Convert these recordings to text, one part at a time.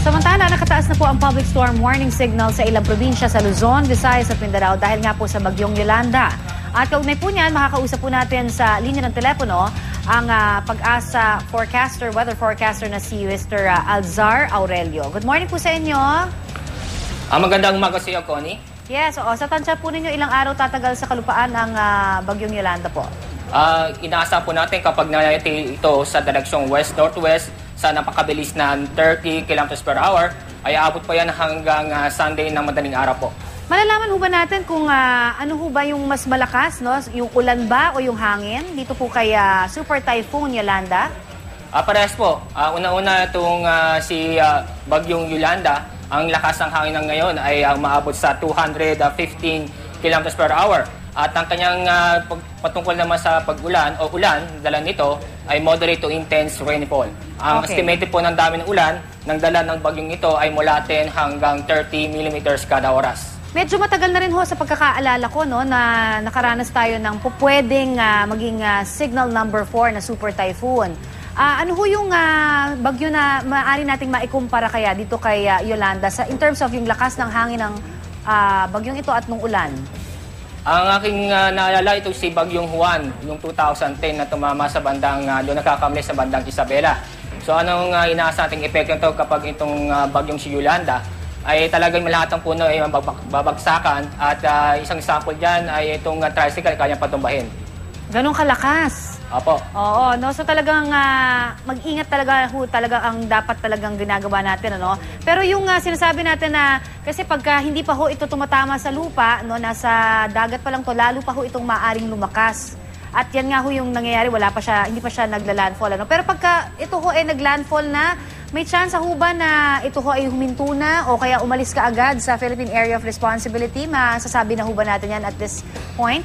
Samantala, nakataas na po ang public storm warning signal sa ilang probinsya sa Luzon, Visayas at Mindanao dahil nga po sa bagyong Yolanda. At kaugnay po niyan, makakausap po natin sa linya ng telepono ang pag-asa forecaster, weather forecaster na si Mr. Alzar Aurelio. Good morning po sa inyo. Magandang umaga sa iyo, Connie. Yes, sa tansya po ninyo, ilang araw tatagal sa kalupaan ang bagyong Yolanda po? Inaasa po natin kapag nangyayari ito sa direksyong west-northwest sa napakabilis na 30 km per hour, ay aabot pa yan hanggang Sunday ng madaling araw po. Malalaman ho ba natin kung ano ho ba yung mas malakas, no? Yung ulan ba o yung hangin dito po kay Super Typhoon Yolanda? Parehas po. Una-una itong si bagyong Yolanda, ang lakas ng hangin ng ngayon ay umaabot sa 215 km per hour. At ang kanyang patungkol naman sa pag-ulan o ulan, dala nito ay moderate to intense rainfall. Ang estimated po ng dami ng ulan, ng dala ng bagyong ito ay mula 10 hanggang 30 mm kada oras. Medyo matagal na rin ho sa pagkakaalala ko, no, na nakaranas tayo ng pwedeng maging signal number 4 na super typhoon. Ano ho yung bagyo na maaari nating maikumpara kaya dito kay Yolanda in terms of yung lakas ng hangin ng bagyong ito at nung ulan? Ang aking naalala ito si Bagyong Juan, yung 2010 na tumama sa bandang, doon nakakamli sa bandang Isabela. So anong inaasa nating epekto nito kapag itong bagyong si Yolanda ay talagang lahat ng puno ay babagsakan at isang sample dyan ay itong tricycle kanyang patumbahin. Ganong kalakas? Opo. Oo, no? So talagang mag-ingat talaga ang dapat talagang ginagawa natin, ano? Pero yung sinasabi natin na kasi pagka hindi pa ho ito tumatama sa lupa, no, nasa dagat pa lang to, lalo pa ho itong maaring lumakas. At yan nga ho yung nangyayari, hindi pa siya nagla-landfall, ano? Pero pagka ito ho ay nag-landfall na, may chance ho ba na ito ho ay huminto na o kaya umalis ka agad sa Philippine Area of Responsibility? Masasabi na ho ba natin yan at this point?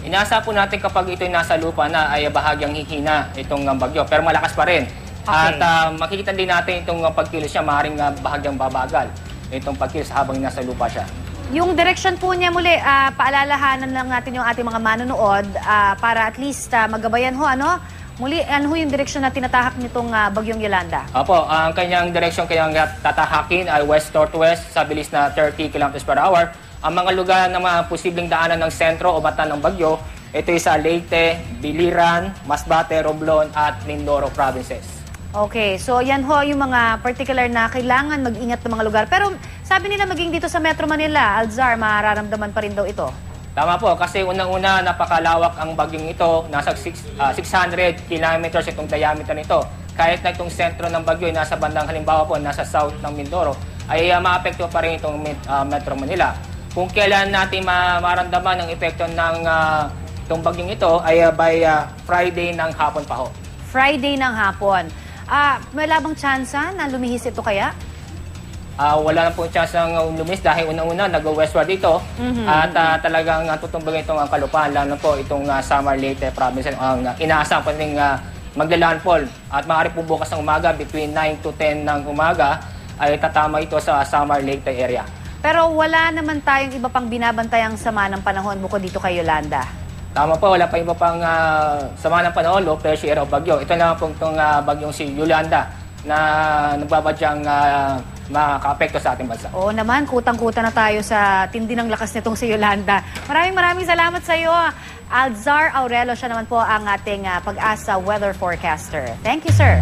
Inaasa po natin kapag ito'y nasa lupa na ay bahagyang hihina itong bagyo, pero malakas pa rin. Okay. At makikita din natin itong pagkilos siya, maaaring bahagyang babagal itong pagkilos habang nasa lupa siya. Yung direction po niya muli, paalalahanan lang natin yung ating mga manonood para at least magabayan ho, ano? Muli, ano ho yung direction na tinatahak nitong bagyong Yolanda? Opo, ang kanyang direksyon kanyang tatahakin ay west-northwest sa bilis na 30 km per hour. Ang mga lugar na mga posibleng daanan ng sentro o batan ng bagyo, ito ay sa Leyte, Biliran, Masbate, Romblon at Mindoro provinces. Okay, so yan ho yung mga particular na kailangan mag-ingat ng mga lugar. Pero sabi nila maging dito sa Metro Manila, Alzar, mararamdaman pa rin daw ito. Tama po, kasi unang-una napakalawak ang bagyong ito, nasa 600 kilometers itong diameter nito. Kahit na itong sentro ng bagyo ay nasa bandang halimbawa po, nasa south ng Mindoro, ay maapekto pa rin itong Metro Manila. Kung kailan natin maramdaman ang epekto ng itong bagyong ito ay by Friday ng hapon pa ho. Friday ng hapon. May labang tsansa na lumihis ito kaya? Wala na po chance ng lumihis dahil unang-una nag-westward dito at talagang tutumbagin itong kalupaan, lalo po itong Samar Leyte province. Ang inaasahan pa rin magla-landfall at maaari po bukas ng umaga between 9 to 10 ng umaga ay tatama ito sa Samar Leyte area. Pero wala naman tayong iba pang binabantayang sama ng panahon bukod dito kay Yolanda. Tama po, wala pa iba pang sama ng panahon, low pressure o bagyo. Ito lang po itong bagyong si Yolanda na nagbabadyang makaapekto sa ating bansa. Oo naman, kutang-kuta na tayo sa tindi ng lakas nitong si Yolanda. Maraming salamat sa iyo, Alzar Aurelio. Siya naman po ang ating pag-asa weather forecaster. Thank you, sir.